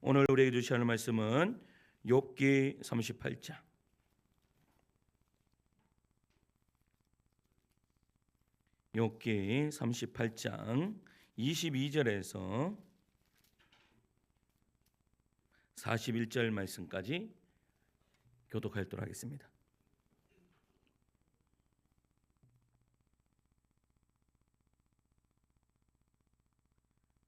오늘 우리에게 주시는 말씀은 욥기 38장 욥기 38장 22절에서 41절 말씀까지 교독하도록 하겠습니다.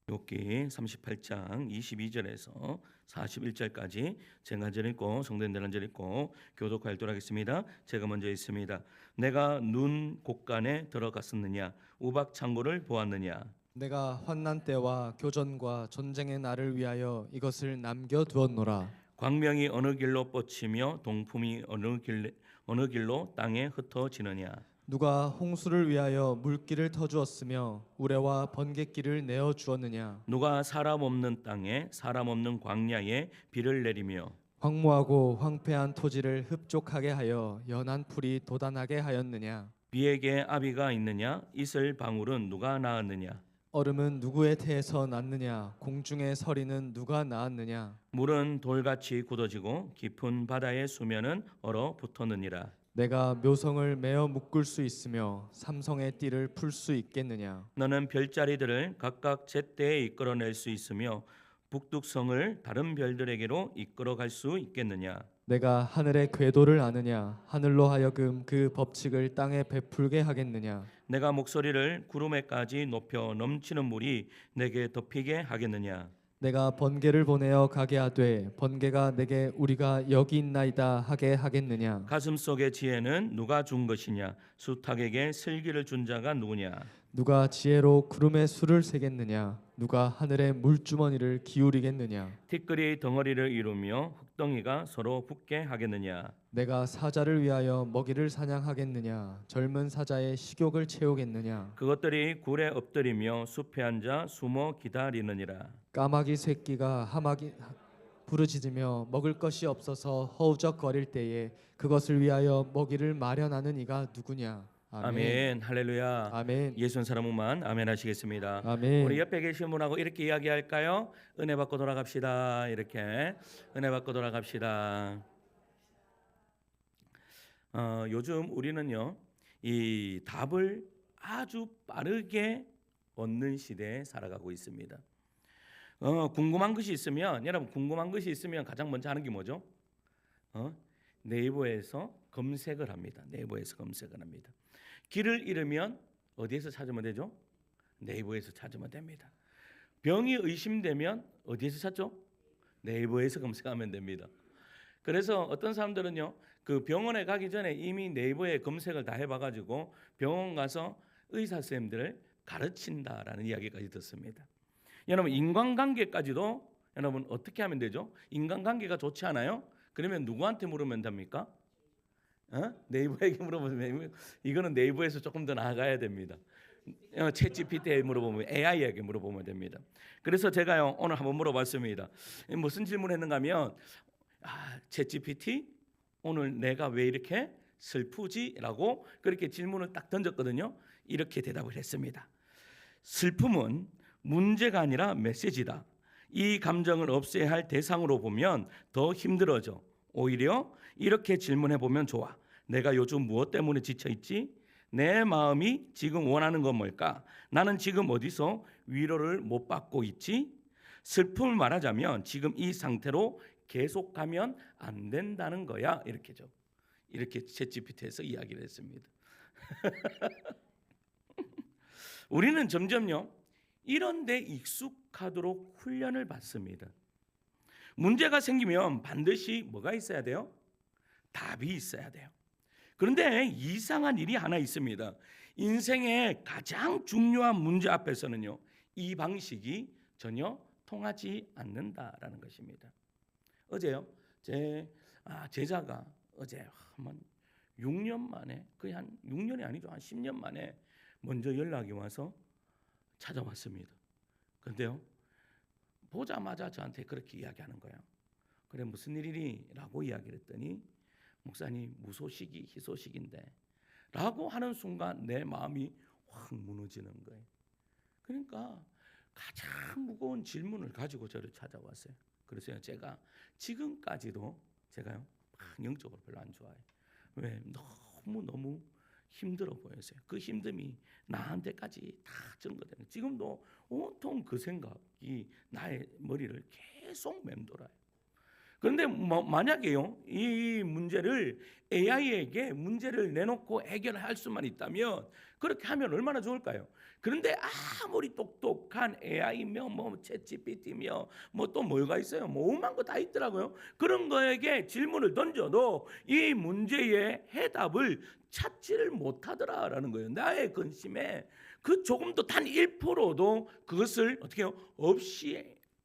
욥기 38장 22절에서 41절까지 제가 한 절 읽고 성도님들 한 절 읽고 교독하도록 하겠습니다. 제가 먼저 읽습니다. 내가 눈 곳간에 들어갔었느냐 우박 창고를 보았느냐 내가 환난 때와 교전과 전쟁의 날을 위하여 이것을 남겨두었노라. 광명이 어느 길로 뻗치며 동품이 어느 길로 땅에 흩어지느냐 누가 홍수를 위하여 물길을 터주었으며 우레와 번갯길을 내어 주었느냐. 누가 사람 없는 땅에 사람 없는 광야에 비를 내리며 황무하고 황폐한 토지를 흡족하게 하여 연한 풀이 돋아나게 하였느냐. 비에게 아비가 있느냐 이슬 방울은 누가 낳았느냐 얼음은 누구의 태에서 났느냐. 공중의 서리는 누가 낳았느냐. 물은 돌같이 굳어지고 깊은 바다의 수면은 얼어붙었느니라. 내가 묘성을 메어 묶을 수 있으며 삼성의 띠를 풀 수 있겠느냐. 너는 별자리들을 각각 제때에 이끌어낼 수 있으며 북극성을 다른 별들에게로 이끌어갈 수 있겠느냐. 내가 하늘의 궤도를 아느냐. 하늘로 하여금 그 법칙을 땅에 베풀게 하겠느냐. 내가 목소리를 구름에까지 높여 넘치는 물이 내게 덮이게 하겠느냐. 내가 번개를 보내어 가게 하되 번개가 내게 우리가 여기 있나이다 하게 하겠느냐. 가슴 속의 지혜는 누가 준 것이냐. 수탉에게 슬기를 준 자가 누구냐. 누가 지혜로 구름의 수를 세겠느냐. 누가 하늘의 물주머니를 기울이겠느냐. 티끌이 덩어리를 이루며 흙덩이가 서로 붙게 하겠느냐. 내가 사자를 위하여 먹이를 사냥하겠느냐. 젊은 사자의 식욕을 채우겠느냐. 그것들이 굴에 엎드리며 숲에 앉아 숨어 기다리느니라. 까마귀 새끼가 하마귀 부르짖으며 먹을 것이 없어서 허우적거릴 때에 그것을 위하여 먹이를 마련하는 이가 누구냐. 아멘. 할렐루야. 아멘. 예수 사람만 아멘 하시겠습니다. 아멘. 우리 옆에 계신 분하고 이렇게 이야기할까요? 은혜 받고 돌아갑시다. 이렇게 은혜 받고 돌아갑시다. 요즘 우리는요 이 답을 아주 빠르게 얻는 시대에 살아가고 있습니다. 궁금한 것이 있으면 여러분 궁금한 것이 있으면 가장 먼저 하는 게 뭐죠? 네이버에서 검색을 합니다. 네이버에서 검색을 합니다. 길을 잃으면 어디에서 찾으면 되죠? 네이버에서 찾으면 됩니다. 병이 의심되면 어디에서 찾죠? 네이버에서 검색하면 됩니다. 그래서 어떤 사람들은요 그 병원에 가기 전에 이미 네이버에 검색을 다 해봐가지고 병원 가서 의사 선생님들을 가르친다라는 이야기까지 듣습니다. 여러분 인간관계까지도 여러분 어떻게 하면 되죠? 인간관계가 좋지 않아요? 그러면 누구한테 물으면 됩니까? 네이버에게 물어보면 이거는 네이버에서 조금 더 나아가야 됩니다. 챗 GPT에 물어보면 AI에게 물어보면 됩니다. 그래서 제가요 오늘 한번 물어봤습니다. 무슨 질문했는가 하면 챗 GPT 오늘 내가 왜 이렇게 슬프지라고 그렇게 질문을 딱 던졌거든요. 이렇게 대답을 했습니다. 슬픔은 문제가 아니라 메시지다. 이 감정을 없애야 할 대상으로 보면 더 힘들어져. 오히려 이렇게 질문해 보면 좋아. 내가 요즘 무엇 때문에 지쳐 있지? 내 마음이 지금 원하는 건 뭘까? 나는 지금 어디서 위로를 못 받고 있지? 슬픔을 말하자면 지금 이 상태로 계속 가면 안 된다는 거야. 이렇게죠. 이렇게 챗GPT에서 이야기를 했습니다. 우리는 점점요 이런 데 익숙하도록 훈련을 받습니다. 문제가 생기면 반드시 뭐가 있어야 돼요? 답이 있어야 돼요. 그런데 이상한 일이 하나 있습니다. 인생의 가장 중요한 문제 앞에서는요 이 방식이 전혀 통하지 않는다라는 것입니다. 어제요 제 제자가 어제 한 6년 만에 거의 한 6년이 아니죠 한 10년 만에 먼저 연락이 와서 찾아왔습니다. 그런데요 보자마자 저한테 그렇게 이야기하는 거예요. 그래 무슨 일이니? 라고 이야기를 했더니 목사님 무소식이 희소식인데 라고 하는 순간 내 마음이 확 무너지는 거예요. 그러니까 가장 무거운 질문을 가지고 저를 찾아왔어요. 그래서 제가 지금까지도 제가요 영적으로 별로 안 좋아해요. 왜? 너무 힘들어 보여서요. 그 힘듦이 나한테까지 다 전거되는. 지금도 온통 그 생각이 나의 머리를 계속 맴돌아요. 그런데 만약에요 이 문제를 AI에게 문제를 내놓고 해결할 수만 있다면 그렇게 하면 얼마나 좋을까요? 그런데 아무리 똑똑한 AI며 뭐 챗GPT며 뭐 또 뭐가 있어요? 뭐 오만 거 다 있더라고요. 그런 거에게 질문을 던져도 이 문제의 해답을 찾지를 못하더라라는 거예요. 나의 근심에 그 조금도 단 1%도 그것을 어떻게 해요?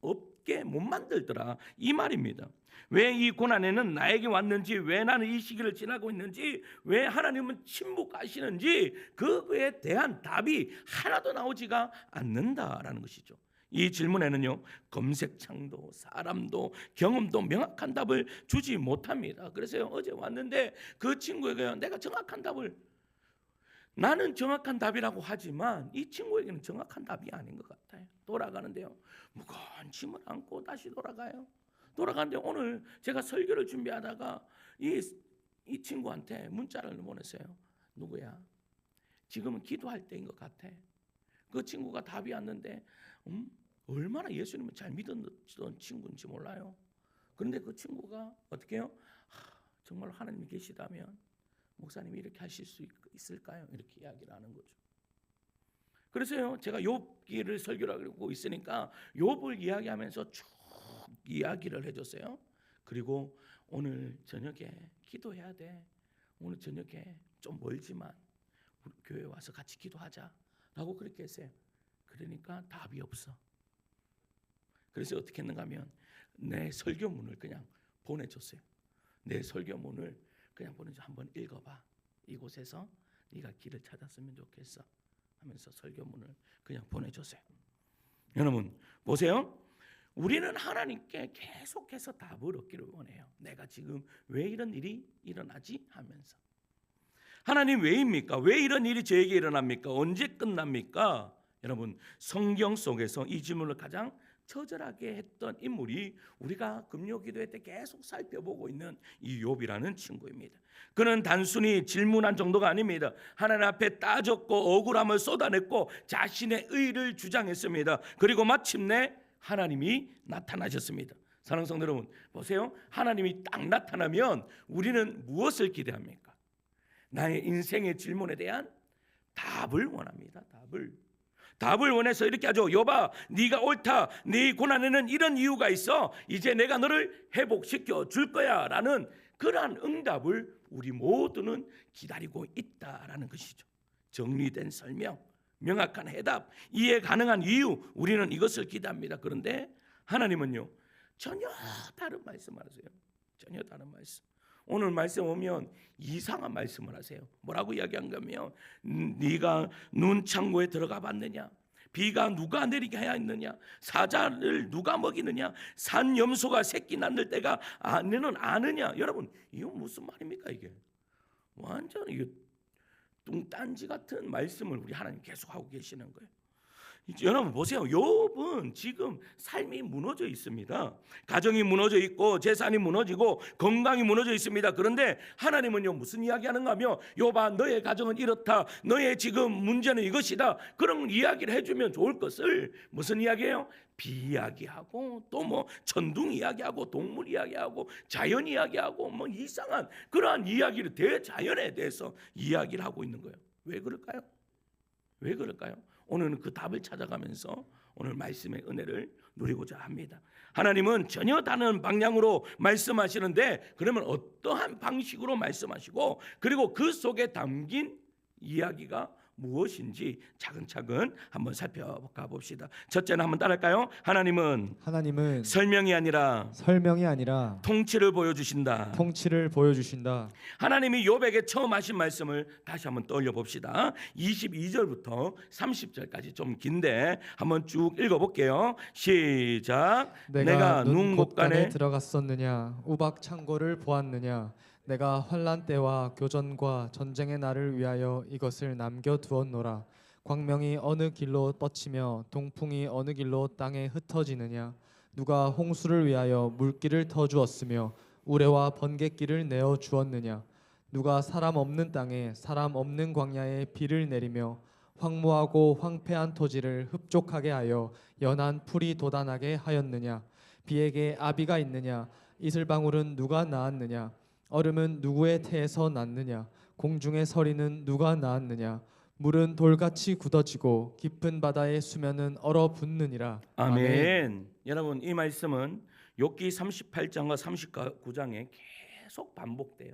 없게 못 만들더라 이 말입니다. 왜 이 고난에는 나에게 왔는지, 왜 나는 이 시기를 지나고 있는지, 왜 하나님은 침묵하시는지 그거에 대한 답이 하나도 나오지가 않는다라는 것이죠. 이 질문에는요 검색창도 사람도 경험도 명확한 답을 주지 못합니다. 그래서 어제 왔는데 그 친구에게 내가 정확한 답을, 나는 정확한 답이라고 하지만 이 친구에게는 정확한 답이 아닌 것 같아요. 돌아가는데요 무거운 짐을 안고 다시 돌아가요. 돌아가는데 오늘 제가 설교를 준비하다가 이 친구한테 문자를 보냈어요. 누구야? 지금은 기도할 때인 것 같아. 그 친구가 답이 왔는데 얼마나 예수님을 잘 믿었던 친구인지 몰라요. 그런데 그 친구가 어떻게 해요? 정말 하나님이 계시다면 목사님이 이렇게 하실 수 있을까요? 이렇게 이야기를 하는 거죠. 그래서요 제가 욥기를 설교를 하고 있으니까 욥을 이야기하면서 쭉 이야기를 해줬어요. 그리고 오늘 저녁에 기도해야 돼. 오늘 저녁에 좀 멀지만 우리 교회 와서 같이 기도하자라고 그렇게 했어요. 그러니까 답이 없어. 그래서 어떻게 했는가 하면 내 설교문을 그냥 보내줬어요. 내 설교문을 그냥 보내줘. 한번 읽어봐. 이곳에서 네가 길을 찾았으면 좋겠어 하면서 설교문을 그냥 보내줬어요. 여러분 보세요. 우리는 하나님께 계속해서 답을 얻기를 원해요. 내가 지금 왜 이런 일이 일어나지 하면서 하나님 왜입니까? 왜 이런 일이 저에게 일어납니까? 언제 끝납니까? 여러분 성경 속에서 이 질문을 가장 처절하게 했던 인물이 우리가 금요기도회 때 계속 살펴보고 있는 이 욥이라는 친구입니다. 그는 단순히 질문한 정도가 아닙니다. 하나님 앞에 따졌고 억울함을 쏟아냈고 자신의 의를 주장했습니다. 그리고 마침내 하나님이 나타나셨습니다. 사랑하는 성도 여러분 보세요. 하나님이 딱 나타나면 우리는 무엇을 기대합니까? 나의 인생의 질문에 대한 답을 원합니다. 답을 원해서 이렇게 하죠. 욥아 네가 옳다. 네 고난에는 이런 이유가 있어. 이제 내가 너를 회복시켜 줄 거야 라는 그러한 응답을 우리 모두는 기다리고 있다라는 것이죠. 정리된 설명, 명확한 해답, 이해 가능한 이유, 우리는 이것을 기대합니다. 그런데 하나님은요 전혀 다른 말씀을 하세요. 전혀 다른 말씀. 오늘 말씀 오면 이상한 말씀을 하세요. 뭐라고 이야기한가면 네가 눈 창고에 들어가 봤느냐? 비가 누가 내리게 하여 있느냐? 사자를 누가 먹이느냐? 산 염소가 새끼 낳는 때가 너는 아느냐? 여러분 이거 무슨 말입니까 이게? 완전 이거 뚱딴지 같은 말씀을 우리 하나님 계속 하고 계시는 거예요. 여러분 보세요. 욥은 지금 삶이 무너져 있습니다. 가정이 무너져 있고 재산이 무너지고 건강이 무너져 있습니다. 그런데 하나님은요 무슨 이야기하는가 하면 욥아 너의 가정은 이렇다. 너의 지금 문제는 이것이다. 그런 이야기를 해주면 좋을 것을 무슨 이야기예요? 비이야기하고 또 뭐 천둥 이야기하고 동물 이야기하고 자연 이야기하고 뭐 이상한 그러한 이야기를 대자연에 대해서 이야기를 하고 있는 거예요. 왜 그럴까요? 왜 그럴까요? 오늘은 그 답을 찾아가면서 오늘 말씀의 은혜를 누리고자 합니다. 하나님은 전혀 다른 방향으로 말씀하시는데 그러면 어떠한 방식으로 말씀하시고 그리고 그 속에 담긴 이야기가 무엇인지 차근차근 한번 살펴가 봅시다. 첫째는 한번 따라할까요? 하나님은 설명이 아니라 통치를 보여주신다. 하나님이 욥에게 처음 하신 말씀을 다시 한번 떠올려 봅시다. 22절부터 30절까지 좀 긴데 한번 쭉 읽어볼게요. 시작. 내가 눈 곳간에 들어갔었느냐? 우박 창고를 보았느냐? 내가 환난 때와 교전과 전쟁의 날을 위하여 이것을 남겨두었노라. 광명이 어느 길로 뻗치며 동풍이 어느 길로 땅에 흩어지느냐? 누가 홍수를 위하여 물길을 터 주었으며 우레와 번갯길을 내어 주었느냐? 누가 사람 없는 땅에 사람 없는 광야에 비를 내리며 황무하고 황폐한 토지를 흡족하게 하여 연한 풀이 돋아나게 하였느냐? 비에게 아비가 있느냐? 이슬방울은 누가 낳았느냐? 얼음은 누구의 태에서 났느냐? 공중의 서리는 누가 낳았느냐? 물은 돌같이 굳어지고 깊은 바다의 수면은 얼어붙느니라. 아멘. 여러분, 이 말씀은 욥기 38장과 39장에 계속 반복돼요.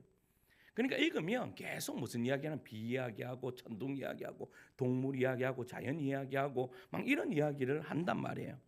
그러니까 읽으면 계속 무슨 이야기하는 비 이야기하고 천둥 이야기하고 동물 이야기하고 자연 이야기하고 막 이런 이야기를 한단 말이에요.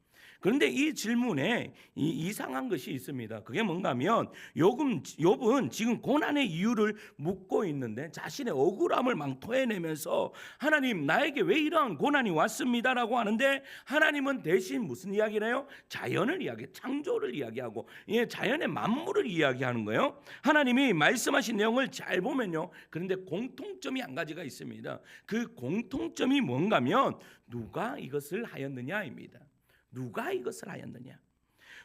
그런데 이 질문에 이상한 것이 있습니다. 그게 뭔가 하면 욥은 지금 고난의 이유를 묻고 있는데 자신의 억울함을 막 토해내면서 하나님, 나에게 왜 이러한 고난이 왔습니다라고 하는데 하나님은 대신 무슨 이야기를 해요? 자연을 창조를 이야기하고 자연의 만물을 이야기하는 거예요. 하나님이 말씀하신 내용을 잘 보면요, 그런데 공통점이 한 가지가 있습니다. 그 공통점이 뭔가 하면 누가 이것을 하였느냐입니다. 누가 이것을 하였느냐?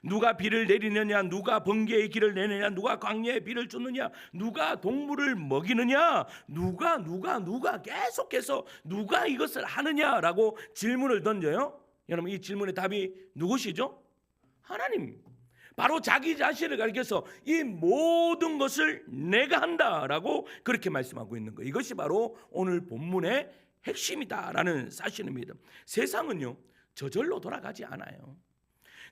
누가 비를 내리느냐? 누가 번개의 길을 내느냐? 누가 광야에 비를 주느냐? 누가 동물을 먹이느냐? 누가 계속해서 누가 이것을 하느냐라고 질문을 던져요. 여러분, 이 질문의 답이 누구시죠? 하나님. 바로 자기 자신을 가리켜서 이 모든 것을 내가 한다라고 그렇게 말씀하고 있는 거예요. 이것이 바로 오늘 본문의 핵심이다라는 사실입니다. 세상은요, 저절로 돌아가지 않아요.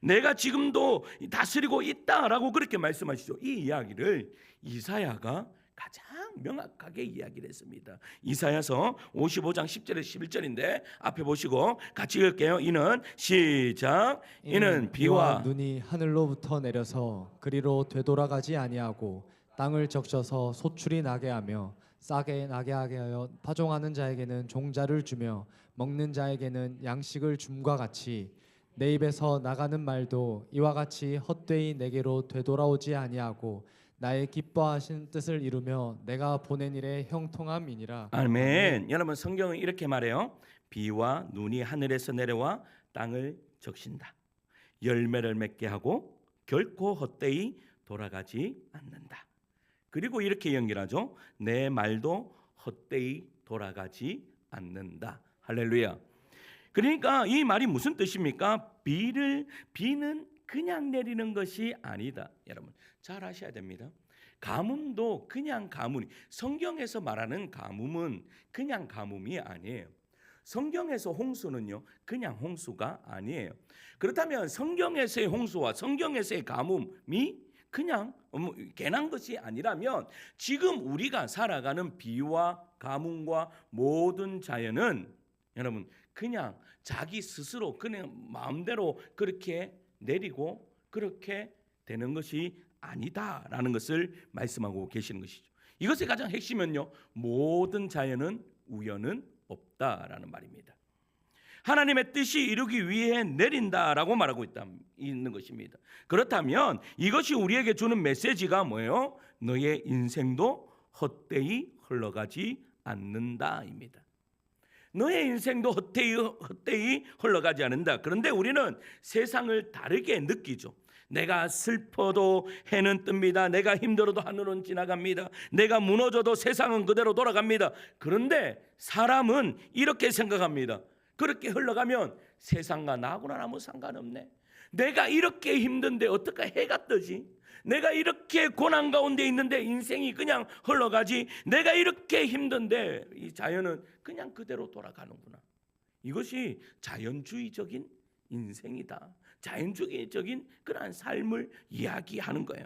내가 지금도 다스리고 있다라고 그렇게 말씀하시죠. 이 이야기를 이사야가 가장 명확하게 이야기를 했습니다. 이사야서 55장 10절에서 11절인데 앞에 보시고 같이 읽을게요. 이는 시작. 이는 비와 눈이 하늘로부터 내려서 그리로 되돌아가지 아니하고 땅을 적셔서 소출이 나게 하며 싸게 나게 하게 하여 파종하는 자에게는 종자를 주며 먹는 자에게는 양식을 줌과 같이 내 입에서 나가는 말도 이와 같이 헛되이 내게로 되돌아오지 아니하고 나의 기뻐하신 뜻을 이루며 내가 보낸 일에 형통함이니라. 아멘. 여러분, 성경은 이렇게 말해요. 비와 눈이 하늘에서 내려와 땅을 적신다. 열매를 맺게 하고 결코 헛되이 돌아가지 않는다. 그리고 이렇게 연결하죠. 내 말도 헛되이 돌아가지 않는다. 할렐루야. 그러니까 이 말이 무슨 뜻입니까? 비는 그냥 내리는 것이 아니다. 여러분, 잘 아셔야 됩니다. 가뭄도 그냥 가뭄이, 성경에서 말하는 가뭄은 그냥 가뭄이 아니에요. 성경에서 홍수는요, 그냥 홍수가 아니에요. 그렇다면 성경에서의 홍수와 성경에서의 가뭄이 그냥 괜한 것이 아니라면 지금 우리가 살아가는 비와 가뭄과 모든 자연은 여러분 그냥 자기 스스로 그냥 마음대로 그렇게 내리고 그렇게 되는 것이 아니다라는 것을 말씀하고 계시는 것이죠. 이것의 가장 핵심은요, 모든 자연은 우연은 없다라는 말입니다. 하나님의 뜻이 이루기 위해 내린다라고 말하고 있는 것입니다. 그렇다면 이것이 우리에게 주는 메시지가 뭐예요? 너의 인생도 헛되이 흘러가지 않는다입니다. 너의 인생도 헛되이 흘러가지 않는다. 그런데 우리는 세상을 다르게 느끼죠. 내가 슬퍼도 해는 뜹니다. 내가 힘들어도 하늘은 지나갑니다. 내가 무너져도 세상은 그대로 돌아갑니다. 그런데 사람은 이렇게 생각합니다. 그렇게 흘러가면 세상과 나하고는 아무 상관없네. 내가 이렇게 힘든데 어떻게 해가 뜨지? 내가 이렇게 고난 가운데 있는데 인생이 그냥 흘러가지. 내가 이렇게 힘든데 이 자연은 그냥 그대로 돌아가는구나. 이것이 자연주의적인 인생이다. 자연주의적인 그러한 삶을 이야기하는 거예요.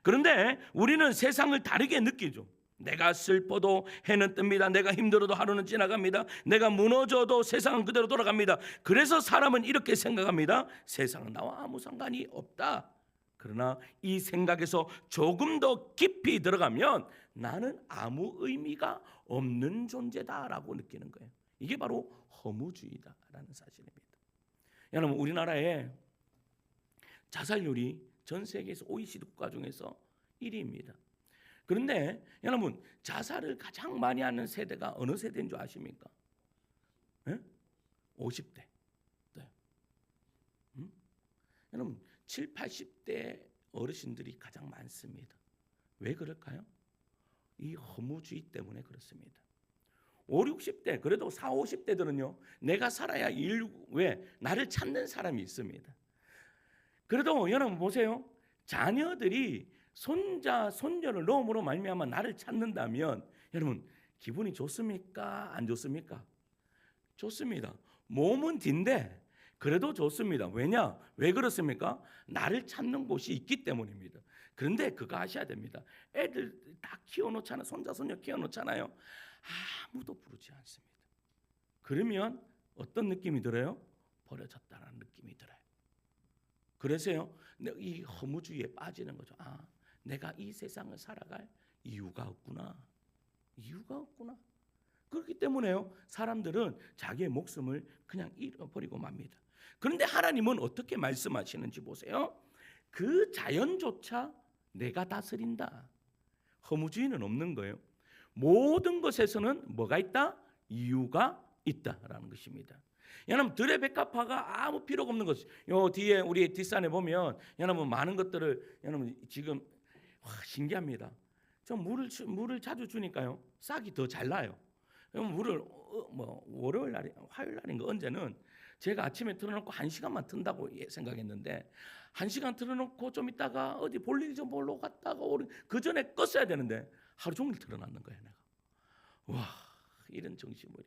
그런데 우리는 세상을 다르게 느끼죠. 내가 슬퍼도 해는 뜹니다. 내가 힘들어도 하루는 지나갑니다. 내가 무너져도 세상은 그대로 돌아갑니다. 그래서 사람은 이렇게 생각합니다. 세상은 나와 아무 상관이 없다. 그러나 이 생각에서 조금 더 깊이 들어가면 나는 아무 의미가 없는 존재다라고 느끼는 거예요. 이게 바로 허무주의다라는 사실입니다. 여러분, 우리나라의 자살률이 전 세계에서 OECD 국가 중에서 1위입니다. 그런데 여러분, 자살을 가장 많이 하는 세대가 어느 세대인 줄 아십니까? 50대. 네. 여러분, 7, 80대 어르신들이 가장 많습니다. 왜 그럴까요? 이 허무주의 때문에 그렇습니다. 5, 60대 그래도 4, 50대들은요. 내가 살아야 왜 나를 찾는 사람이 있습니다. 그래도 여러분 보세요. 자녀들이 손자, 손녀를 넣음으로 말미암아 나를 찾는다면 여러분 기분이 좋습니까? 안 좋습니까? 좋습니다. 몸은 딘데 그래도 좋습니다. 왜냐? 왜 그렇습니까? 나를 찾는 곳이 있기 때문입니다. 그런데 그거 아셔야 됩니다. 애들 다 키워놓잖아요. 손자, 손녀 키워놓잖아요. 아무도 부르지 않습니다. 그러면 어떤 느낌이 들어요? 버려졌다는 느낌이 들어요. 그래서요, 이 허무주의에 빠지는 거죠. 내가 이 세상을 살아갈 이유가 없구나. 이유가 없구나. 그렇기 때문에요, 사람들은 자기의 목숨을 그냥 잃어버리고 맙니다. 그런데 하나님은 어떻게 말씀하시는지 보세요. 그 자연조차 내가 다스린다. 허무주의는 없는 거예요. 모든 것에서는 뭐가 있다? 이유가 있다라는 것입니다. 여러분 들의 백합화가 아무 필요가 없는 것. 요 뒤에 우리 뒷산에 보면 여러분 많은 것들을 여러분 지금 신기합니다. 저 물을 자주 주니까요 싹이 더 잘 나요. 물을 월요일 날이 화요일 날인가 언제는 제가 아침에 틀어놓고 1시간만 튼다고 생각했는데 1시간 틀어놓고 좀 있다가 어디 볼일 좀 보러 갔다가 그 전에 껐어야 되는데 하루 종일 틀어놨는 거예요. 내가 와 이런 정신머리.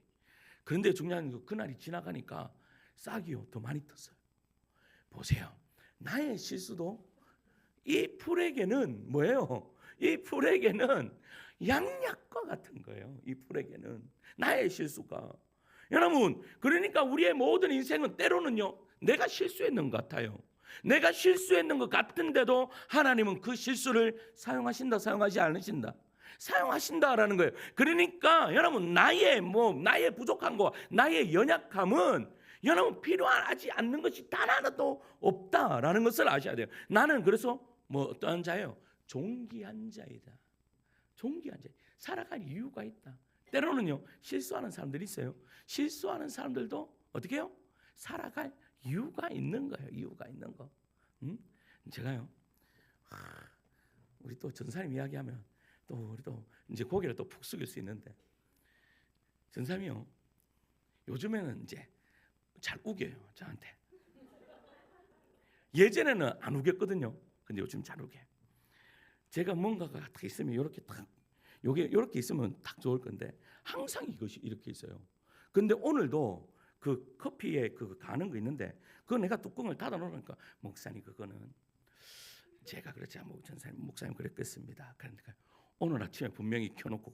그런데 중요한 건 그날이 지나가니까 싹이요 더 많이 떴어요. 보세요. 나의 실수도 이 풀에게는 뭐예요? 이 풀에게는 양약과 같은 거예요. 이 풀에게는 나의 실수가. 여러분 그러니까 우리의 모든 인생은 때로는요 내가 실수했는 것 같아요. 내가 실수했는 것 같은데도 하나님은 그 실수를 사용하신다 사용하지 않으신다. 사용하신다라는 거예요. 그러니까 여러분 나의 부족한 거 나의 연약함은 여러분 필요하지 않는 것이 단 하나도 없다라는 것을 아셔야 돼요. 나는 그래서 어떠한 자예요? 존귀한 자이다. 존귀한 자. 살아갈 이유가 있다. 때로는요 실수하는 사람들이 있어요. 실수하는 사람들도 어떻게 해요? 살아갈 이유가 있는 거예요. 이유가 있는 거. 제가요 우리 또 전사님 이야기하면 또 우리 또 이제 고개를 또 푹 숙일 수 있는데 전사님이요 요즘에는 이제 잘 우겨요 저한테. 예전에는 안 우겼거든요. 근데 요즘 잘 우겨요. 제가 뭔가가 딱 있으면 이렇게 딱 요게 이렇게 있으면 딱 좋을 건데 항상 이것이 이렇게 있어요. 근데 오늘도 그 커피에 그 가는 거 있는데 그거 내가 뚜껑을 닫아 놓으니까 목사님 그거는 제가 그렇지 않고 전사님 목사님 그랬겠습니다. 그러니까 오늘 아침에 분명히 켜놓고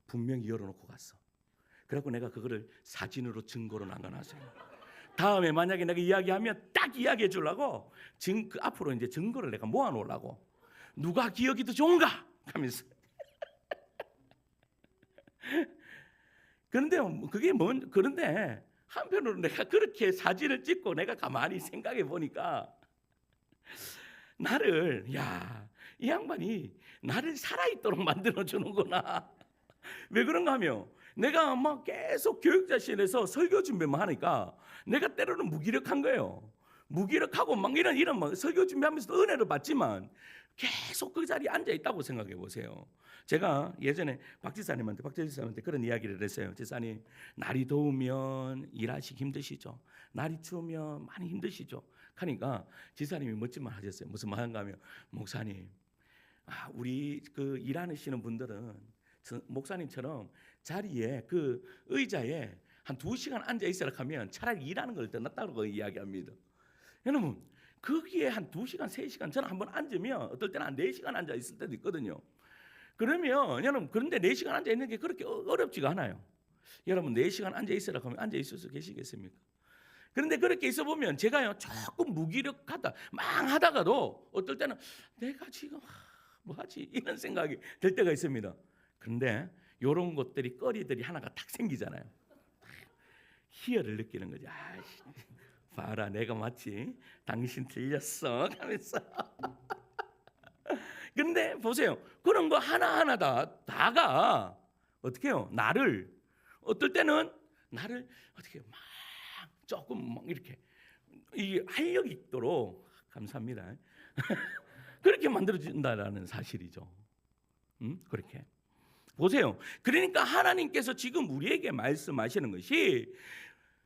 분명히 열어놓고 갔어. 그래갖고 내가 그거를 사진으로 증거로 남겨놨어요. 다음에 만약에 내가 이야기하면 딱 이야기해 주려고 그 앞으로 이제 증거를 내가 모아놓으려고 누가 기억이 더 좋은가 하면서. 그런데 그게 그런데 한편으로 내가 그렇게 사진을 찍고 내가 가만히 생각해 보니까 나를 이 양반이 나를 살아있도록 만들어 주는구나. 왜 그런가 하면 내가 막 계속 교육자실에서 설교 준비만 하니까 내가 때로는 무기력한 거예요. 무기력하고 막 이런 막 설교 준비하면서 은혜를 받지만 계속 그 자리에 앉아 있다고 생각해 보세요. 제가 예전에 박 지사님한테 그런 이야기를 했어요. 지사님, 날이 더우면 일하시기 힘드시죠. 날이 추우면 많이 힘드시죠. 하니까 지사님이 멋진 말 하셨어요. 무슨 말 한가 하면 목사님, 우리 그 일하시는 분들은 목사님처럼 자리에 그 의자에 한 2시간 앉아 있으라 하면 차라리 일하는 걸 더 낫다고 이야기합니다. 여러분 거기에 한 2시간, 3시간 저는 한번 앉으면 어떨 때는 한 4시간 앉아 있을 때도 있거든요. 그러면 여러분 그런데 4시간 앉아 있는 게 그렇게 어렵지가 않아요. 여러분 4시간 앉아 있으라 하면 앉아 있을 수 계시겠습니까? 그런데 그렇게 있어 보면 제가요 조금 무기력하다 망하다가도 어떨 때는 내가 지금 뭐하지 이런 생각이 들 때가 있습니다. 그런데 이런 것들이 거리들이 하나가 딱 생기잖아요. 희열을 느끼는 거죠. 봐라 내가 맞지 당신 틀렸어 하면서. 근데 보세요 그런 거 하나하나 다가 어떻게 해요? 나를 어떨 때는 나를 어떻게 막 조금 막 이렇게 이 활력 있도록 감사합니다. 그렇게 만들어준다라는 사실이죠. 그렇게 보세요. 그러니까 하나님께서 지금 우리에게 말씀하시는 것이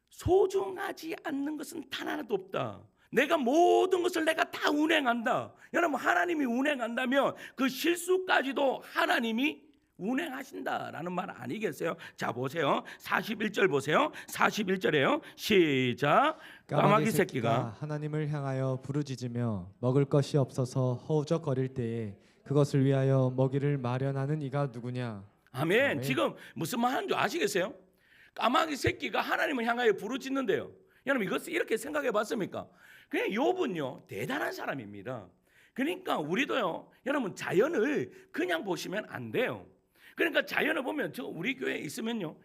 소중하지 않는 것은 단 하나도 없다. 내가 모든 것을 내가 다 운행한다. 여러분, 하나님이 운행한다면 그 실수까지도 하나님이 운행하신다라는 말 아니겠어요? 자, 보세요. 41절 보세요. 41절에요. 시작. 까마귀 새끼가 하나님을 향하여 부르짖으며 먹을 것이 없어서 허우적거릴 때에 그것을 위하여 먹이를 마련하는 이가 누구냐? 아멘. 아멘. 지금 무슨 말 하는 줄 아시겠어요? 까마귀 새끼가 하나님을 향하여 부르짖는데요. 여러분, 이것을 이렇게 생각해 봤습니까? 그냥 욥은요 대단한 사람입니다. 그러니까 우리도요, 여러분, 자연을 그냥 보시면 안 돼요. 그러니까 자연을 보면, 저 우리 교회에 있으면요,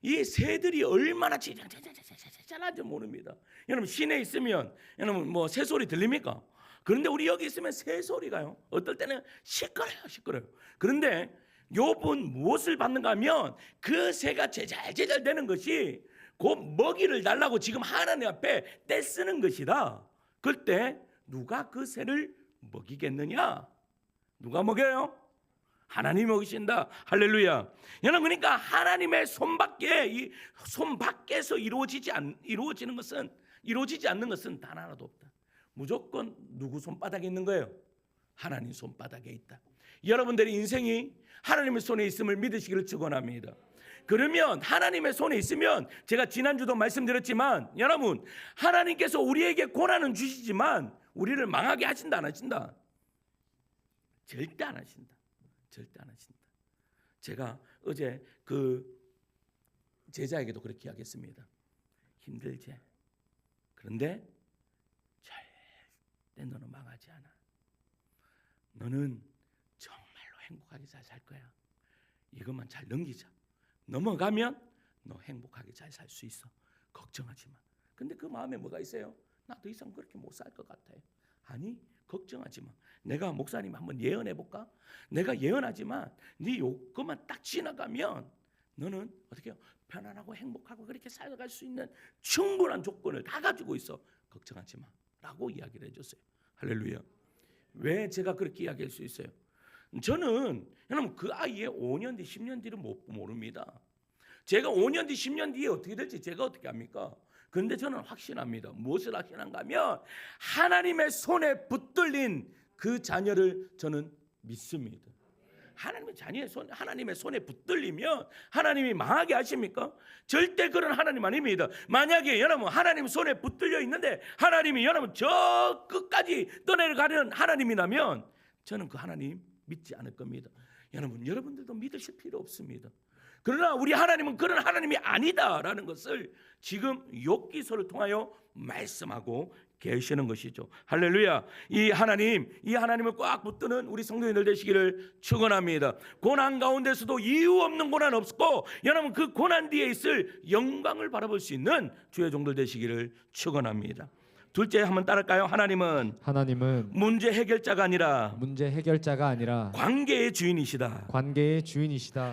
이 새들이 얼마나 잘하는지 모릅니다. 여러분, 시내에 있으면 여러분 뭐 새소리 들립니까? 그런데 우리 여기 있으면 새소리가요, 어떨 때는 시끄러요. 그런데 욥은 무엇을 받는가 하면 그 새가 제잘제잘 되는 것이 곧 먹이를 달라고 지금 하나님 앞에 떼쓰는 것이다. 그때 누가 그 새를 먹이겠느냐? 누가 먹여요? 하나님이 먹이신다. 할렐루야. 여러분, 그러니까 하나님의 손밖에, 이 손밖에서 이루어지지 않는 것은 단 하나도 없다. 무조건 누구 손바닥에 있는 거예요? 하나님 손바닥에 있다. 여러분들의 인생이 하나님의 손에 있음을 믿으시기를 축원합니다. 그러면 하나님의 손에 있으면, 제가 지난주도 말씀드렸지만, 여러분, 하나님께서 우리에게 고난은 주시지만 우리를 망하게 하신다 안 하신다? 절대 안 하신다. 절대 안 하신다. 제가 어제 그 제자에게도 그렇게 이야기했습니다. 힘들지? 그런데 절대 너는 망하지 않아. 너는 정말로 행복하게 잘 살 거야. 이것만 잘 넘기자. 넘어가면 너 행복하게 잘 살 수 있어. 걱정하지 마. 근데 그 마음에 뭐가 있어요? 나 더 이상 그렇게 못 살 것 같아요. 아니, 걱정하지 마. 내가 목사님 한번 예언해 볼까? 내가 예언하지만 네 요것만 딱 지나가면 너는 어떻게 해요? 편안하고 행복하고 그렇게 살아갈 수 있는 충분한 조건을 다 가지고 있어. 걱정하지 마. 라고 이야기를 해줬어요. 할렐루야. 왜 제가 그렇게 이야기할 수 있어요? 저는 여러분 그 아이의 5년 뒤 10년 뒤를 모릅니다. 제가 5년 뒤 10년 뒤에 어떻게 될지 제가 어떻게 합니까? 그런데 저는 확신합니다. 무엇을 확신한가 하면 하나님의 손에 붙들린 그 자녀를 저는 믿습니다. 하나님의 손에 붙들리면 하나님이 망하게 하십니까? 절대 그런 하나님 아닙니다. 만약에 여러분 하나님 손에 붙들려 있는데 하나님이 여러분 저 끝까지 떠내려가는 하나님이라면 저는 그 하나님 믿지 않을 겁니다. 여러분들도 믿으실 필요 없습니다. 그러나 우리 하나님은 그런 하나님이 아니다라는 것을 지금 욥기서를 통하여 말씀하고 계시는 것이죠. 할렐루야. 이 하나님을 꽉 붙드는 우리 성도님들 되시기를 축원합니다. 고난 가운데서도 이유 없는 고난 없고 여러분 그 고난 뒤에 있을 영광을 바라볼 수 있는 주의 종들 되시기를 축원합니다. 둘째 한번 따를까요? 하나님은 문제 해결자가 아니라 관계의 주인이시다.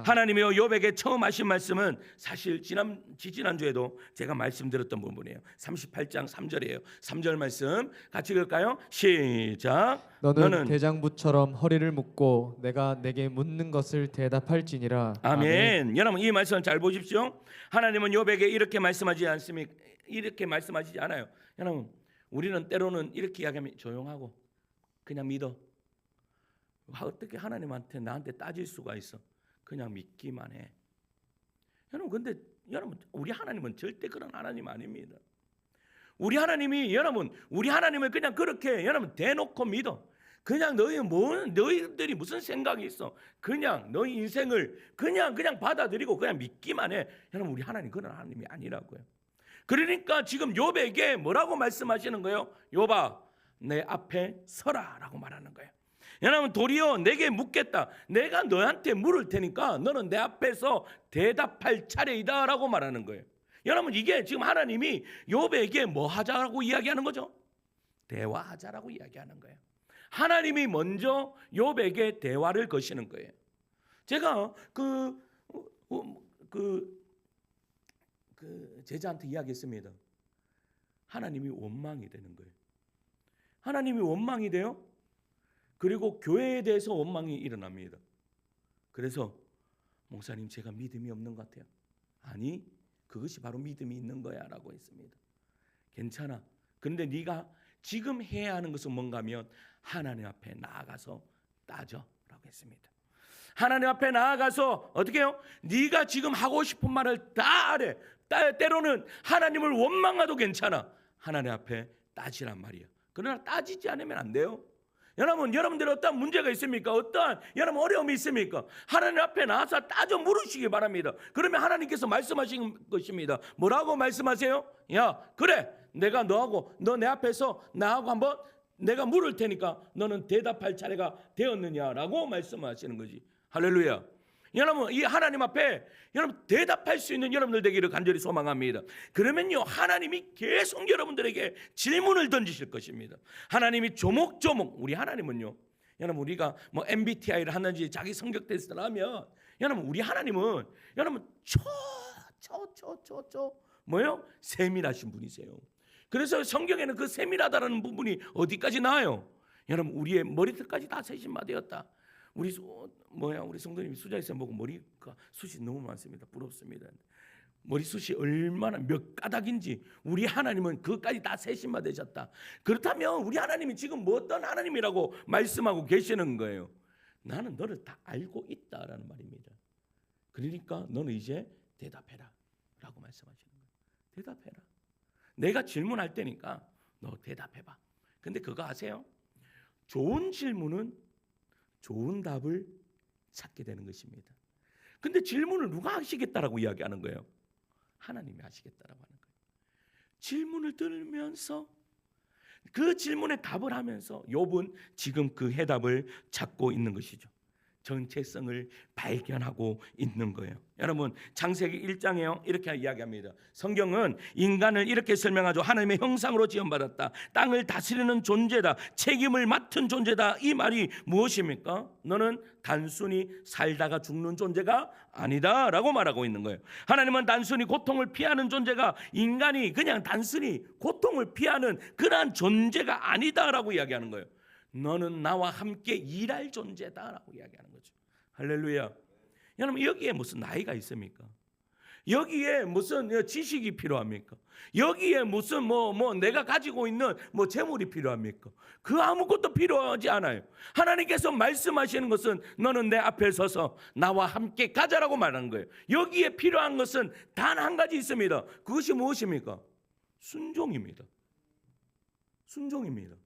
하나님이요 욥에게 처음 하신 말씀은 사실 지난주에도 제가 말씀드렸던 부분이에요. 38장 3절이에요. 3절 말씀 같이 읽을까요? 시작. 너는 대장부처럼 허리를 묶고 내가 내게 묻는 것을 대답할지니라. 아멘. 여러분 이 말씀 잘 보십시오. 하나님은 욥에게 이렇게 말씀하지 않습니까? 이렇게 말씀하시지 않아요. 여러분 우리는 때로는 이렇게 이야기하면 조용하고 그냥 믿어. 어떻게 하나님한테 나한테 따질 수가 있어? 그냥 믿기만 해. 여러분 우리 하나님은 절대 그런 하나님 아닙니다. 우리 하나님을 그냥 그렇게 대놓고 믿어. 그냥 너희들이 무슨 생각이 있어? 그냥 너희 인생을 그냥 받아들이고 그냥 믿기만 해. 여러분 우리 하나님 그런 하나님이 아니라고요. 그러니까 지금 욥에게 뭐라고 말씀하시는 거예요? 욥아, 내 앞에 서라라고 말하는 거예요. 여러분 도리어 내게 묻겠다. 내가 너한테 물을 테니까 너는 내 앞에서 대답할 차례이다라고 말하는 거예요. 여러분 이게 지금 하나님이 욥에게 뭐 하자라고 이야기하는 거죠? 대화하자라고 이야기하는 거예요. 하나님이 먼저 욥에게 대화를 거시는 거예요. 제가 그 제자한테 이야기했습니다. 하나님이 원망이 되는 거예요. 하나님이 원망이 돼요. 그리고 교회에 대해서 원망이 일어납니다. 그래서 목사님 제가 믿음이 없는 것 같아요. 아니 그것이 바로 믿음이 있는 거야 라고 했습니다. 괜찮아. 그런데 네가 지금 해야 하는 것은 뭔가 하면 하나님 앞에 나아가서 따져 라고 했습니다. 하나님 앞에 나아가서 어떻게 해요? 네가 지금 하고 싶은 말을 다 하래. 때로는 하나님을 원망해도 괜찮아. 하나님 앞에 따지란 말이야. 그러나 따지지 않으면 안 돼요. 여러분들 어떤 문제가 있습니까? 어떠한 여러분 어려움이 있습니까? 하나님 앞에 나와서 따져 물으시기 바랍니다. 그러면 하나님께서 말씀하신 것입니다. 뭐라고 말씀하세요? 야 그래 내가 너 내 앞에서 나하고 한번 내가 물을 테니까 너는 대답할 차례가 되었느냐라고 말씀하시는 거지. 할렐루야. 여러분 이 하나님 앞에 여러분 대답할 수 있는 여러분들 되기를 간절히 소망합니다. 그러면요 하나님이 계속 여러분들에게 질문을 던지실 것입니다. 하나님이 조목조목 우리 하나님은요 여러분 우리가 뭐 MBTI를 하는지 자기 성격 테스트를 하면 여러분 우리 하나님은 여러분 뭐요? 세밀하신 분이세요. 그래서 성경에는 그 세밀하다라는 부분이 어디까지 나와요? 여러분 우리의 머리털까지 다 세심마되었다. 우리 성도님이 수자에서 보고 머리가 숱이 너무 많습니다. 부럽습니다. 머리숱이 얼마나 몇 가닥인지 우리 하나님은 그것까지 다 세심마되셨다. 그렇다면 우리 하나님이 지금 뭐 어떤 하나님이라고 말씀하고 계시는 거예요? 나는 너를 다 알고 있다라는 말입니다. 그러니까 너는 이제 대답해라 라고 말씀하시는 거예요. 대답해라. 내가 질문할 테니까 너 대답해봐. 근데 그거 아세요? 좋은 질문은 좋은 답을 찾게 되는 것입니다. 근데 질문을 누가 하시겠다라고 이야기하는 거예요? 하나님이 하시겠다라고 하는 거예요. 질문을 들으면서 그 질문에 답을 하면서 욥은 지금 그 해답을 찾고 있는 것이죠. 전체성을 발견하고 있는 거예요. 여러분 창세기 1장에요 이렇게 이야기합니다. 성경은 인간을 이렇게 설명하죠. 하나님의 형상으로 지음받았다. 땅을 다스리는 존재다. 책임을 맡은 존재다. 이 말이 무엇입니까? 너는 단순히 살다가 죽는 존재가 아니다 라고 말하고 있는 거예요. 하나님은 단순히 고통을 피하는 존재가 인간이 그냥 단순히 고통을 피하는 그러한 존재가 아니다 라고 이야기하는 거예요. 너는 나와 함께 일할 존재다라고 이야기하는 거죠. 할렐루야. 여러분 여기에 무슨 나이가 있습니까? 여기에 무슨 지식이 필요합니까? 여기에 무슨 내가 가지고 있는 재물이 필요합니까? 그 아무것도 필요하지 않아요. 하나님께서 말씀하시는 것은 너는 내 앞에 서서 나와 함께 가자라고 말하는 거예요. 여기에 필요한 것은 단 한 가지 있습니다. 그것이 무엇입니까? 순종입니다. 순종입니다.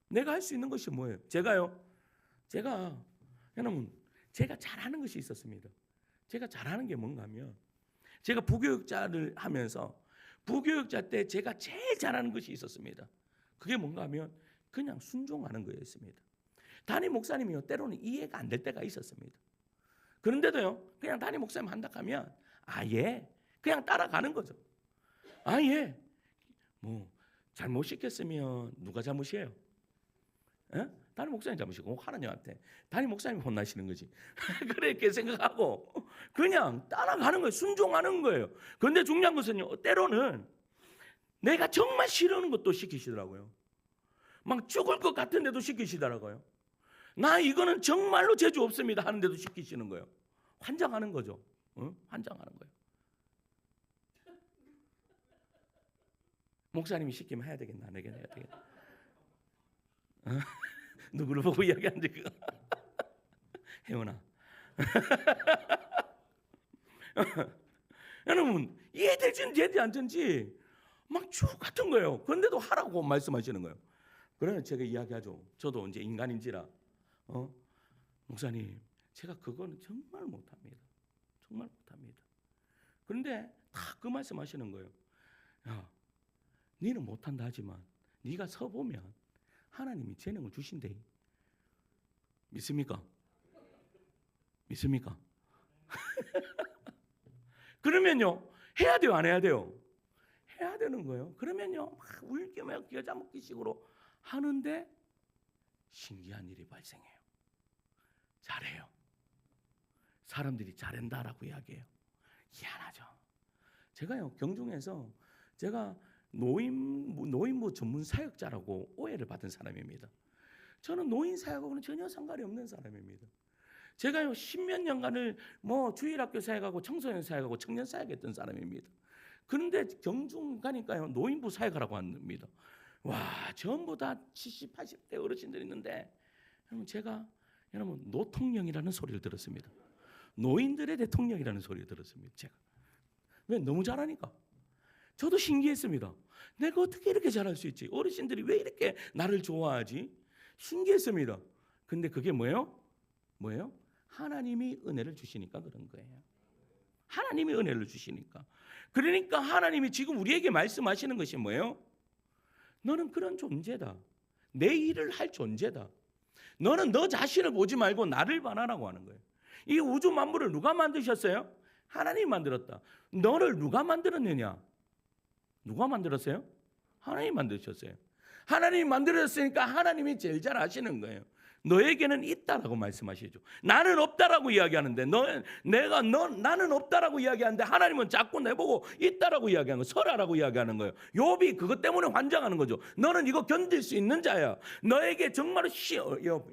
내가 할 수 있는 것이 뭐예요? 여러분 제가 잘하는 것이 있었습니다. 제가 잘하는 게 뭔가 하면 제가 부교육자를 하면서 부교육자 때 제가 제일 잘하는 것이 있었습니다. 그게 뭔가 하면 그냥 순종하는 거였습니다. 담임 목사님이요 때로는 이해가 안 될 때가 있었습니다. 그런데도요 그냥 담임 목사님 한다 하면 아예 그냥 따라가는 거죠. 아예 잘못 시켰으면 누가 잘못이에요? 담임 목사님 잘못이고 하나님한테 담임 목사님이 혼나시는 거지. 그렇게 생각하고 그냥 따라가는 거예요. 순종하는 거예요. 그런데 중요한 것은요 때로는 내가 정말 싫어하는 것도 시키시더라고요. 막 죽을 것 같은데도 시키시더라고요. 나 이거는 정말로 재주 없습니다 하는데도 시키시는 거예요. 환장하는 거죠. 환장하는 거예요. 목사님이 시키면 해야 되겠나 안 해야 되겠나. 누구를 보고 이야기하는지 그거. 혜원아. 여러분 이해될지는 되지 않든지 막 죽 같은 거예요. 그런데도 하라고 말씀하시는 거예요. 그러면 제가 이야기하죠. 저도 이제 인간인지라 목사님 제가 그거는 정말 못합니다. 정말 못합니다. 그런데 다 그 말씀하시는 거예요. 야, 너는 못한다 하지만 네가 서보면 하나님이 재능을 주신대. 믿습니까? 믿습니까? 그러면요 해야 돼요 안 해야 돼요? 해야 되는 거예요. 그러면요 막 울기며 겨자 먹기식으로 하는데 신기한 일이 발생해요. 잘해요. 사람들이 잘한다라고 이야기해요. 희한하죠. 제가요 경중에서 제가 노인부 전문 사역자라고 오해를 받은 사람입니다. 저는 노인 사역하고는 전혀 상관이 없는 사람입니다. 제가요 10몇 년간을 주일학교 사역하고 청소년 사역하고 청년 사역했던 사람입니다. 그런데 경중 가니까요 노인부 사역하라고 합니다. 와, 전부 다 70, 80대 어르신들이 있는데 제가 노통령이라는 소리를 들었습니다. 노인들의 대통령이라는 소리를 들었습니다. 제가 왜? 너무 잘하니까. 저도 신기했습니다. 내가 어떻게 이렇게 잘할 수 있지? 어르신들이 왜 이렇게 나를 좋아하지? 신기했습니다. 근데 그게 뭐예요? 하나님이 은혜를 주시니까 그런 거예요. 하나님이 은혜를 주시니까. 그러니까 하나님이 지금 우리에게 말씀하시는 것이 뭐예요? 너는 그런 존재다. 내 일을 할 존재다. 너는 너 자신을 보지 말고 나를 바라라고 하는 거예요. 이 우주 만물을 누가 만드셨어요? 하나님이 만들었다. 너를 누가 만들었느냐? 누가 만들었어요? 하나님이 만드셨어요. 하나님이 만들었으니까 하나님이 제일 잘 아시는 거예요. 너에게는 있다라고 말씀하시죠. 나는 없다라고 이야기하는데 나는 없다라고 이야기하는데 하나님은 자꾸 내보고 있다라고 이야기하는 거예요. 설하라고 이야기하는 거예요. 욥이 그것 때문에 환장하는 거죠. 너는 이거 견딜 수 있는 자야. 너에게 정말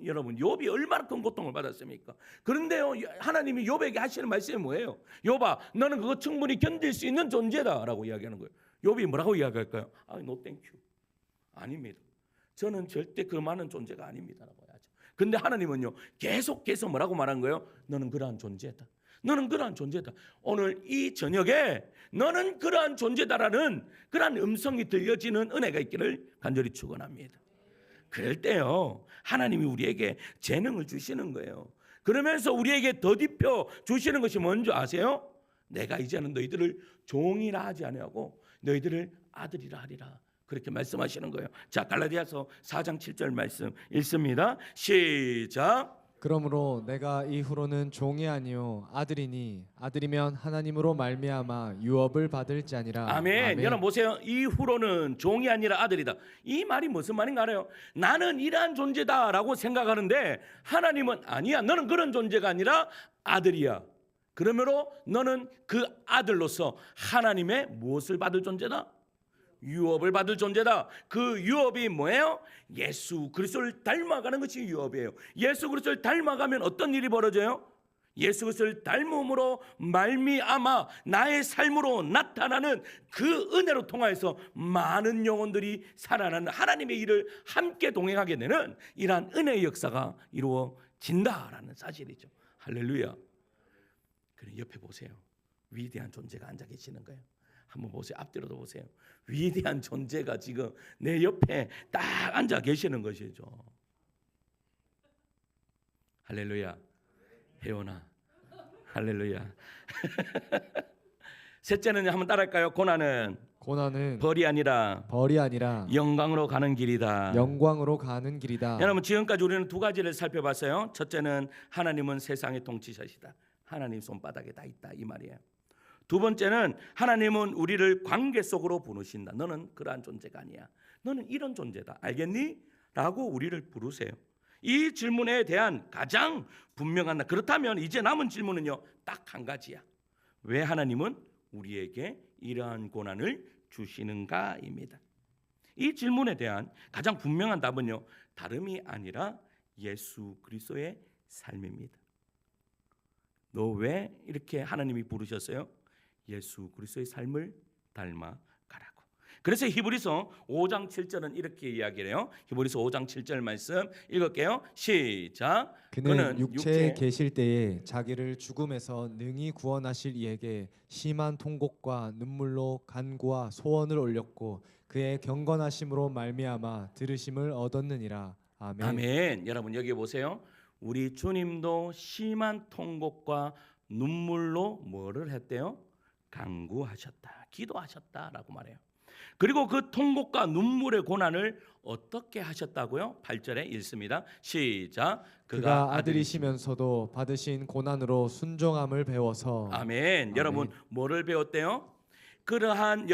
여러분 욥이 얼마나 큰 고통을 받았습니까? 그런데요 하나님이 욥에게 하시는 말씀이 뭐예요? 욥아, 너는 그거 충분히 견딜 수 있는 존재다라고 이야기하는 거예요. 욥이 뭐라고 이야기할까요? no thank you. 아닙니다. 저는 절대 그 많은 존재가 아닙니다라고 하죠. 근데 하나님은요 계속해서 뭐라고 말한 거예요? 너는 그러한 존재다. 너는 그러한 존재다. 오늘 이 저녁에 너는 그러한 존재다라는 그러한 음성이 들려지는 은혜가 있기를 간절히 축원합니다. 그럴 때요 하나님이 우리에게 재능을 주시는 거예요. 그러면서 우리에게 더딥혀 주시는 것이 뭔지 아세요? 내가 이제는 너희들을 종이라 하지 아니하고 너희들을 아들이라 하리라. 그렇게 말씀하시는 거예요. 자, 갈라디아서 4장 7절 말씀 읽습니다. 시작. 그러므로 내가 이후로는 종이 아니요 아들이니 아들이면 하나님으로 말미암아 유업을 받을지 아니라. 아멘. 여러분 보세요. 이후로는 종이 아니라 아들이다. 이 말이 무슨 말인가 알아요? 나는 이러한 존재다라고 생각하는데 하나님은 아니야. 너는 그런 존재가 아니라 아들이야. 그러므로 너는 그 아들로서 하나님의 무엇을 받을 존재다? 유업을 받을 존재다. 그 유업이 뭐예요? 예수 그리스도를 닮아가는 것이 유업이에요. 예수 그리스도를 닮아가면 어떤 일이 벌어져요? 예수 그리스도를 닮음으로 말미암아 나의 삶으로 나타나는 그 은혜로 통하여서 많은 영혼들이 살아나는 하나님의 일을 함께 동행하게 되는 이러한 은혜의 역사가 이루어진다라는 사실이죠. 할렐루야. 그럼 옆에 보세요. 위대한 존재가 앉아 계시는 거예요. 한번 보세요. 앞뒤로도 보세요. 위대한 존재가 지금 내 옆에 딱 앉아 계시는 것이죠. 할렐루야. 혜원아. 할렐루야. 셋째는 한번 따라할까요? 고난은 벌이 아니라 영광으로 가는 길이다. 영광으로 가는 길이다. 여러분 지금까지 우리는 두 가지를 살펴봤어요. 첫째는 하나님은 세상의 통치자시다. 하나님 손바닥에 다 있다 이 말이에요. 두 번째는 하나님은 우리를 관계 속으로 부르신다. 너는 그러한 존재가 아니야. 너는 이런 존재다. 알겠니? 라고 우리를 부르세요. 이 질문에 대한 가장 분명한 그렇다면 이제 남은 질문은요. 딱 한 가지야. 왜 하나님은 우리에게 이러한 고난을 주시는가입니다. 이 질문에 대한 가장 분명한 답은요. 다름이 아니라 예수 그리스도의 삶입니다. 너 왜 이렇게 하나님이 부르셨어요? 예수 그리스도의 삶을 닮아가라고. 그래서 히브리서 5장 7절은 이렇게 이야기를 해요. 히브리서 5장 7절 말씀 읽을게요. 시작. 그는 육체에 계실 때에 자기를 죽음에서 능히 구원하실 이에게 심한 통곡과 눈물로 간구와 소원을 올렸고 그의 경건하심으로 말미암아 들으심을 얻었느니라. 아멘. 아멘. 여러분 여기 보세요. 우리 주님도 심한 통곡과 눈물로 뭐를 했대요? 간구하셨다. 기도하셨다라고 말해요. 그리고 그 통곡과 눈물의 고난을 어떻게 하셨다고요? 8절에 읽습니다. 시작. 그가 아들이시면서도 받으신 고난으로 순종함을 배워서. 아멘. 여러분 뭐를 배웠대요? 그러한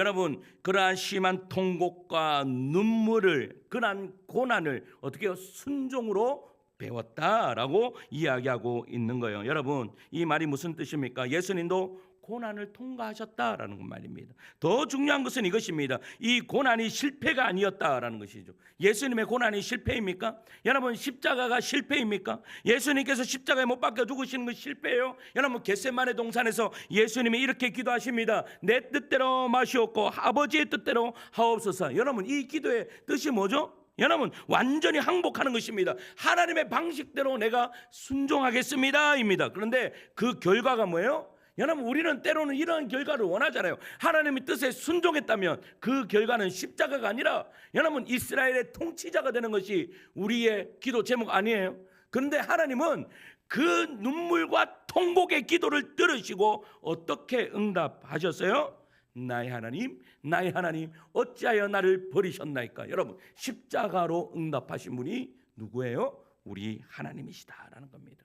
심한 통곡과 눈물을 그러한 고난을 어떻게 해요? 순종으로 배웠다라고 이야기하고 있는 거예요. 여러분 이 말이 무슨 뜻입니까? 예수님도 고난을 통과하셨다라는 것 말입니다. 더 중요한 것은 이것입니다. 이 고난이 실패가 아니었다라는 것이죠. 예수님의 고난이 실패입니까? 여러분, 십자가가 실패입니까? 예수님께서 십자가에 못 박혀 죽으시는 것이 실패예요? 여러분, 겟세마네 동산에서 예수님이 이렇게 기도하십니다. 내 뜻대로 마시옵고 아버지의 뜻대로 하옵소서. 여러분, 이 기도의 뜻이 뭐죠? 여러분, 완전히 항복하는 것입니다. 하나님의 방식대로 내가 순종하겠습니다 입니다. 그런데 그 결과가 뭐예요? 여러분, 우리는 때로는 이런 결과를 원하잖아요. 하나님의 뜻에 순종했다면 그 결과는 십자가가 아니라 여러분, 이스라엘의 통치자가 되는 것이 우리의 기도 제목 아니에요? 그런데 하나님은 그 눈물과 통곡의 기도를 들으시고 어떻게 응답하셨어요? 나의 하나님 어찌하여 나를 버리셨나이까. 여러분, 십자가로 응답하신 분이 누구예요? 우리 하나님이시다라는 겁니다.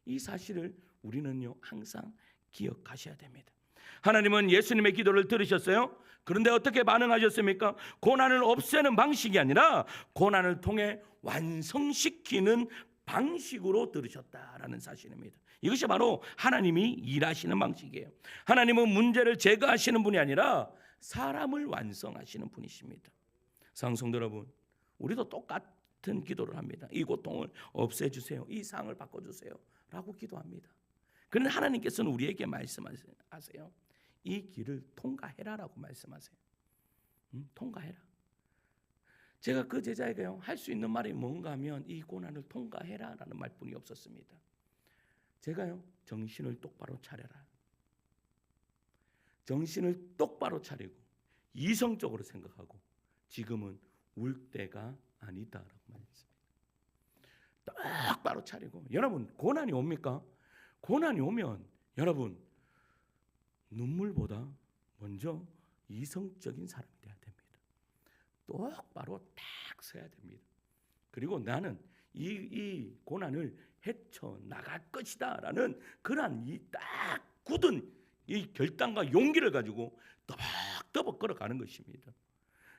이 사실을 우리는요 항상 기억하셔야 됩니다. 하나님은 예수님의 기도를 들으셨어요. 그런데 어떻게 반응하셨습니까? 고난을 없애는 방식이 아니라 고난을 통해 완성시키는 방식으로 들으셨다라는 사실입니다. 이것이 바로 하나님이 일하시는 방식이에요. 하나님은 문제를 제거하시는 분이 아니라 사람을 완성하시는 분이십니다. 사랑성도 여러분, 우리도 똑같은 기도를 합니다. 이 고통을 없애주세요. 이 상을 바꿔주세요 라고 기도합니다. 그런데 하나님께서는 우리에게 말씀하세요. 이 길을 통과해라라고 말씀하세요. 통과해라. 제가 그 제자에게요 할 수 있는 말이 뭔가 하면 이 고난을 통과해라라는 말뿐이 없었습니다. 제가요 정신을 똑바로 차려라. 정신을 똑바로 차리고 이성적으로 생각하고 지금은 울 때가 아니다라고 말했습니다. 똑바로 차리고. 여러분, 고난이 옵니까? 고난이 오면 여러분 눈물보다 먼저 이성적인 사람이 돼야 됩니다. 똑바로 딱 서야 됩니다. 그리고 나는 이 고난을 헤쳐 나갈 것이다라는 그러한 이 딱 굳은 이 결단과 용기를 가지고 더벅더벅 걸어가는 것입니다.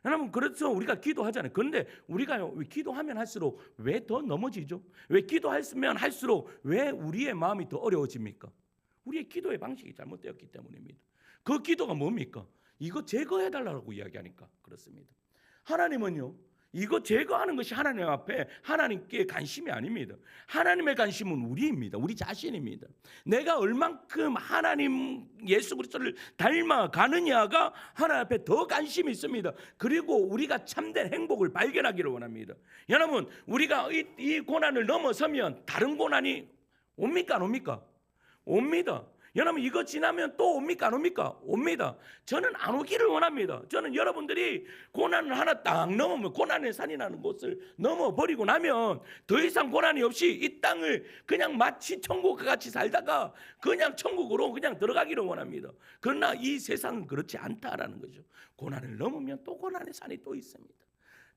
여러분, 그래서 우리가 기도하잖아요. 그런데 우리가요 기도하면 할수록 왜 더 넘어지죠? 왜 기도하면 할수록 왜 우리의 마음이 더 어려워집니까? 우리의 기도의 방식이 잘못되었기 때문입니다. 그 기도가 뭡니까? 이거 제거해달라고 이야기하니까 그렇습니다. 하나님은요 이거 제거하는 것이 하나님 앞에 하나님께 관심이 아닙니다. 하나님의 관심은 우리입니다. 우리 자신입니다. 내가 얼만큼 하나님 예수 그리스도를 닮아가느냐가 하나님 앞에 더 관심이 있습니다. 그리고 우리가 참된 행복을 발견하기를 원합니다. 여러분, 우리가 이 고난을 넘어서면 다른 고난이 옵니까 안 옵니까? 옵니다. 여러분, 이거 지나면 또 옵니까 안 옵니까? 옵니다. 저는 안 오기를 원합니다. 저는 여러분들이 고난을 하나 딱 넘으면 고난의 산이라는 곳을 넘어버리고 나면 더 이상 고난이 없이 이 땅을 그냥 마치 천국과 같이 살다가 그냥 천국으로 그냥 들어가기를 원합니다. 그러나 이 세상은 그렇지 않다라는 거죠. 고난을 넘으면 또 고난의 산이 또 있습니다.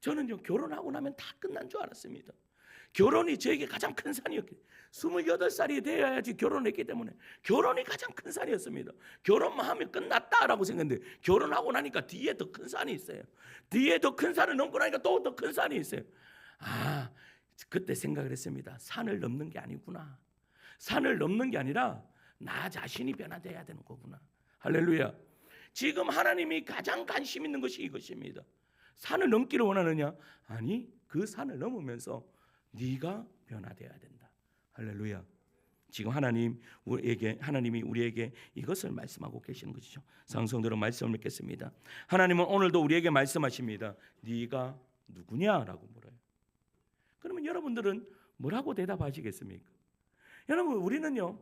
저는요 결혼하고 나면 다 끝난 줄 알았습니다. 결혼이 저에게 가장 큰 산이었기 28살이 되어야지 결혼했기 때문에 결혼이 가장 큰 산이었습니다. 결혼만 하면 끝났다라고 생각했는데 결혼하고 나니까 뒤에 더 큰 산이 있어요. 뒤에 더 큰 산을 넘고 나니까 또 더 큰 산이 있어요. 아, 그때 생각을 했습니다. 산을 넘는 게 아니구나. 산을 넘는 게 아니라 나 자신이 변화돼야 되는 거구나. 할렐루야. 지금 하나님이 가장 관심 있는 것이 이것입니다. 산을 넘기를 원하느냐? 아니, 그 산을 넘으면서 네가 변화돼야 된다. 할렐루야. 지금 하나님이 우리에게 이것을 말씀하고 계시는 것이죠. 상성대로 말씀을 읽겠습니다. 하나님은 오늘도 우리에게 말씀하십니다. 네가 누구냐라고 물어요. 그러면 여러분들은 뭐라고 대답하시겠습니까? 여러분, 우리는요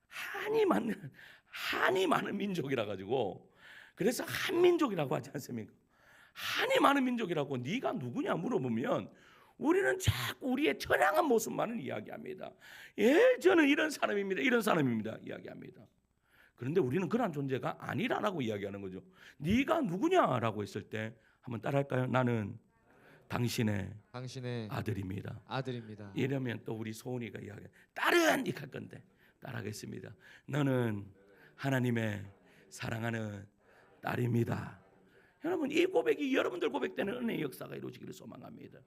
한이 많은 민족이라 가지고 그래서 한민족이라고 하지 않습니까? 한이 많은 민족이라고 네가 누구냐 물어보면 우리는 자꾸 우리의 처량한 모습만을 이야기합니다. 예, 저는 이런 사람입니다 이야기합니다. 그런데 우리는 그런 존재가 아니라고 이야기하는 거죠. 네가 누구냐라고 했을 때 한번 따라할까요? 나는 당신의 아들입니다. 이러면 또 우리 소은이가 이야기해. 딸은 이할 건데 따라하겠습니다. 너는 하나님의 사랑하는 딸입니다. 여러분, 이 고백이 여러분들 고백되는 은혜의 역사가 이루어지기를 소망합니다.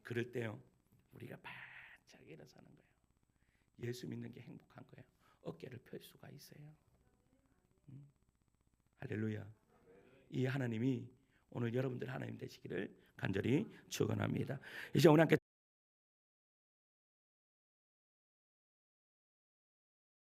그럴 때요 우리가 바짝 일어서는 거예요. 예수 믿는 게 행복한 거예요. 어깨를 펼 수가 있어요. 할렐루야. 이 하나님이 오늘 여러분들 하나님 되시기를 간절히 축원합니다. 이제 오늘 함께